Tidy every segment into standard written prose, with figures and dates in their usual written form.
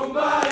Hi,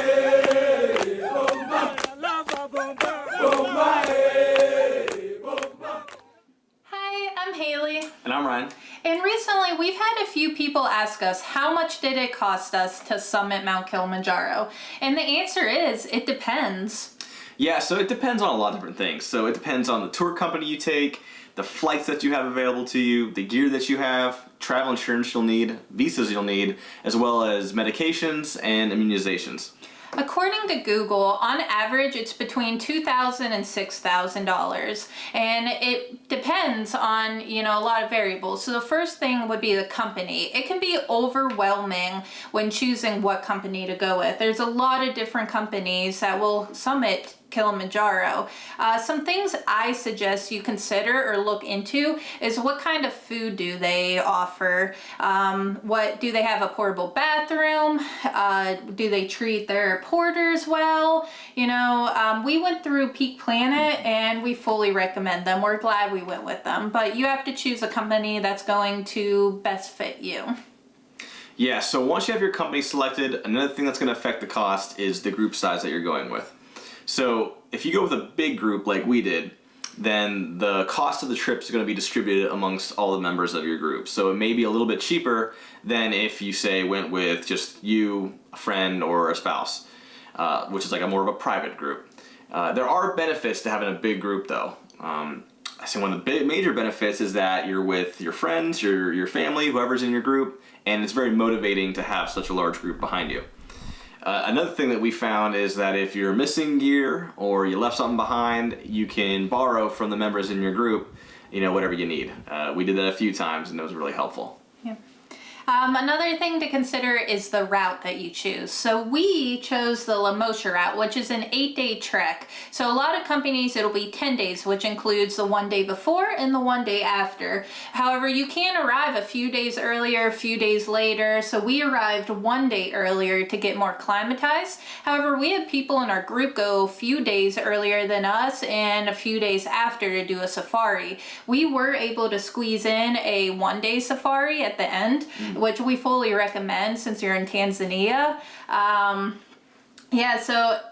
I'm Haley. And I'm Ryan. And recently we've had a few people ask us how much did it cost us to summit Mount Kilimanjaro? And the answer is, it depends. Yeah, so it depends on a lot of different things. So it depends on the tour company you take, the flights that you have available to you, the gear that you have, travel insurance you'll need, visas you'll need, as well as medications and immunizations. According to Google, on average, it's between $2,000 and $6,000, and it depends on, a lot of variables. So the first thing would be the company. It can be overwhelming when choosing what company to go with. There's a lot of different companies that will summit Kilimanjaro. Some things I suggest you consider or look into is what kind of food do they offer? What do they have a portable bathroom? Do they treat their porters well? We went through Peak Planet and we fully recommend them. We're glad we went with them, but you have to choose a company that's going to best fit you. Yeah, so once you have your company selected, another thing that's going to affect the cost is the group size that you're going with. So if you go with a big group like we did, then the cost of the trip is going to be distributed amongst all the members of your group. So it may be a little bit cheaper than if you, say, went with just you, a friend, or a spouse, which is like a more of a private group. There are benefits to having a big group, though. I say one of the major benefits is that you're with your friends, your family, whoever's in your group, and it's very motivating to have such a large group behind you. Another thing that we found is that if you're missing gear or you left something behind, you can borrow from the members in your group, whatever you need. We did that a few times and it was really helpful. Yeah. Another thing to consider is the route that you choose. So we chose the La Mosha route, which is an 8-day trek. So a lot of companies, it'll be 10 days, which includes the one day before and the one day after. However, you can arrive a few days earlier, a few days later. So we arrived one day earlier to get more acclimatized. However, we had people in our group go a few days earlier than us and a few days after to do a safari. We were able to squeeze in a one-day safari at the end, which we fully recommend since you're in Tanzania.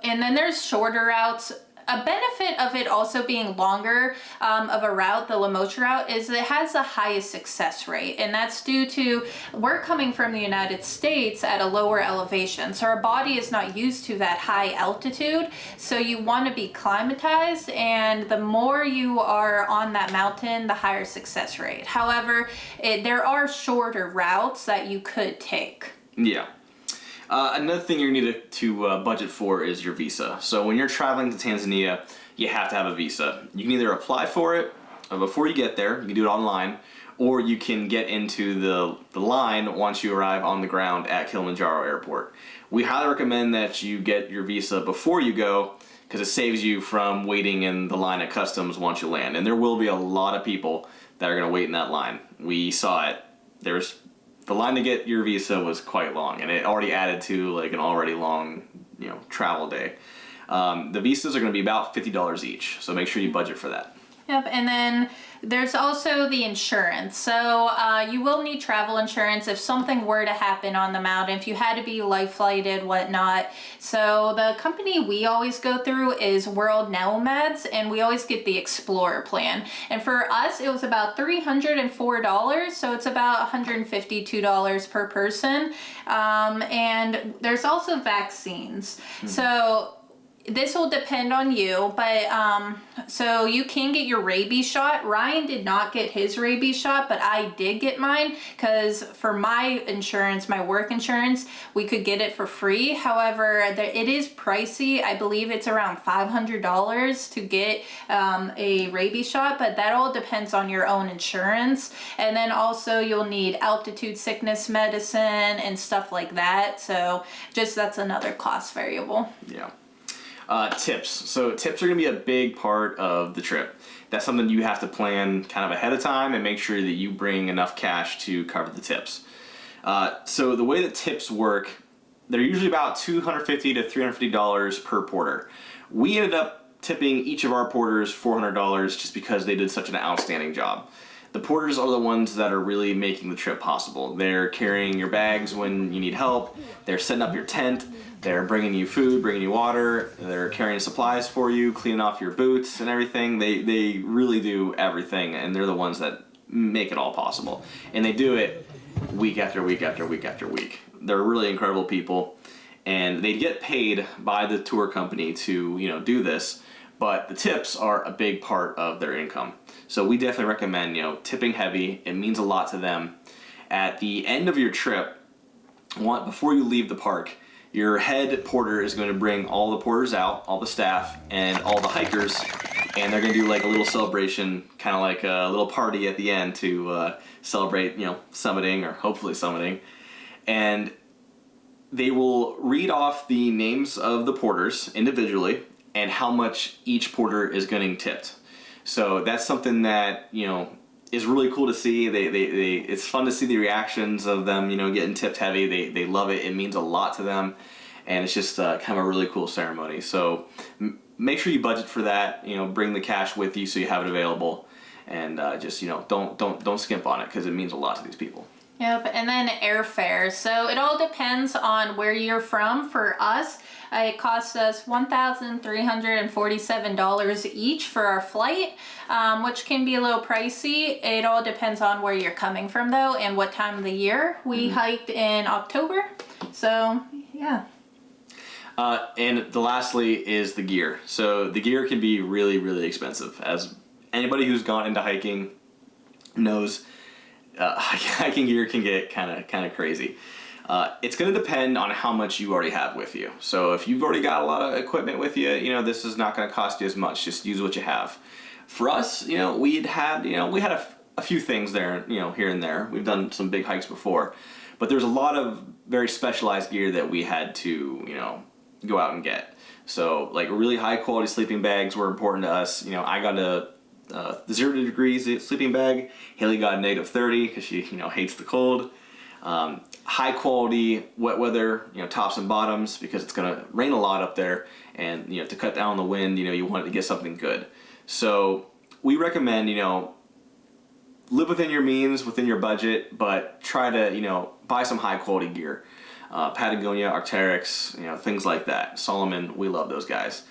And then there's shorter routes. A benefit of it also being longer of a route, the La Mosha route, is it has the highest success rate. And that's due to, we're coming from the United States at a lower elevation. So our body is not used to that high altitude. So you want to be climatized, and the more you are on that mountain, the higher success rate. However, there are shorter routes that you could take. Yeah. Another thing you need to budget for is your visa. So when you're traveling to Tanzania, you have to have a visa. You can either apply for it before you get there, you can do it online, or you can get into the line once you arrive on the ground at Kilimanjaro Airport. We highly recommend that you get your visa before you go, because it saves you from waiting in the line at customs once you land. And there will be a lot of people that are going to wait in that line. We saw it. The line to get your visa was quite long, and it already added to like an already long, travel day. The visas are going to be about $50 each, so make sure you budget for that. Yep, and then there's also the insurance. So you will need travel insurance if something were to happen on the mountain, if you had to be life flighted, whatnot. So the company we always go through is World Nomads, and we always get the Explorer plan. And for us, it was about $304, so it's about $152 per person. And there's also vaccines. So this will depend on you, but so you can get your rabies shot. Ryan did not get his rabies shot, but I did get mine because for my insurance, my work insurance, we could get it for free. However, it is pricey. I believe it's around $500 to get a rabies shot, but that all depends on your own insurance. And then also you'll need altitude sickness medicine and stuff like that. So that's another cost variable. Yeah. Tips. So tips are going to be a big part of the trip. That's something you have to plan kind of ahead of time and make sure that you bring enough cash to cover the tips. So the way that tips work, they're usually about $250 to $350 per porter. We ended up tipping each of our porters $400 just because they did such an outstanding job. the porters are the ones that are really making the trip possible. They're carrying your bags when you need help. They're setting up your tent. They're bringing you food, bringing you water. They're carrying supplies for you, cleaning off your boots and everything. They really do everything, and they're the ones that make it all possible. And they do it week after week after week after week. They're really incredible people, and they get paid by the tour company to do this, but the tips are a big part of their income. So we definitely recommend tipping heavy. It means a lot to them. At the end of your trip, before you leave the park, your head porter is going to bring all the porters out, all the staff, and all the hikers, and they're going to do like a little celebration, kind of like a little party at the end to celebrate, summiting, or hopefully summiting. And they will read off the names of the porters individually and how much each porter is getting tipped. So that's something that is really cool to see. It's fun to see the reactions of them, getting tipped heavy. They love it. It means a lot to them, and it's just kind of a really cool ceremony. So make sure you budget for that. Bring the cash with you so you have it available, and just don't skimp on it, because it means a lot to these people. Yep, and then airfare. So it all depends on where you're from. For us, it costs us $1,347 each for our flight, which can be a little pricey. It all depends on where you're coming from, though, and what time of the year. We hiked in October, so yeah. And lastly is the gear. So the gear can be really, really expensive. As anybody who's gone into hiking knows, hiking gear can get kind of crazy. It's going to depend on how much you already have with you. So if you've already got a lot of equipment with you, this is not going to cost you as much. Just use what you have. For us, we had a few things there, here and there. We've done some big hikes before, but there's a lot of very specialized gear that we had to, go out and get. So like really high quality sleeping bags were important to us. I got a 0 degrees sleeping bag. Haley got a -30 because she hates the cold. High quality wet weather, tops and bottoms, because it's gonna rain a lot up there, and to cut down on the wind, you want to get something good. So we recommend live within your means, within your budget, but try to buy some high quality gear. Patagonia, Arc'teryx, things like that. Solomon, we love those guys.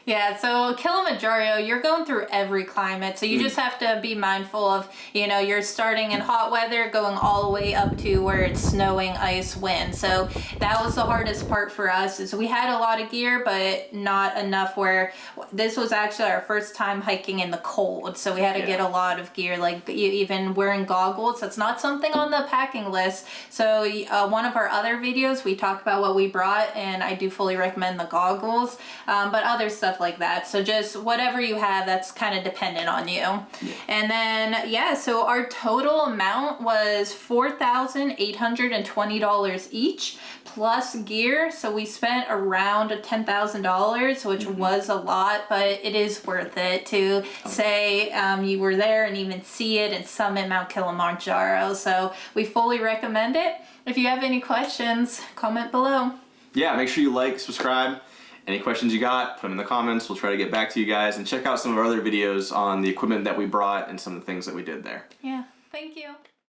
Yeah, so Kilimanjaro, you're going through every climate, so you just have to be mindful of, you're starting in hot weather, going all the way up to where it's snowing, ice, wind. So that was the hardest part for us, is we had a lot of gear, but not enough where this was actually our first time hiking in the cold. So we had to get a lot of gear, like even wearing goggles. That's not something on the packing list. So one of our other videos, we talked about what we brought, and I do fully recommend the goggles, but other stuff like that. So just whatever you have, that's kind of dependent on you. Yeah. And then, so our total amount was $4,820 each plus gear. So we spent around $10,000, which was a lot, but it is worth it to say you were there and even see it and summit Mount Kilimanjaro. So we fully recommend it. If you have any questions, comment below. Yeah, make sure you like, subscribe. Any questions you got, put them in the comments. We'll try to get back to you guys, and check out some of our other videos on the equipment that we brought and some of the things that we did there. Yeah, thank you.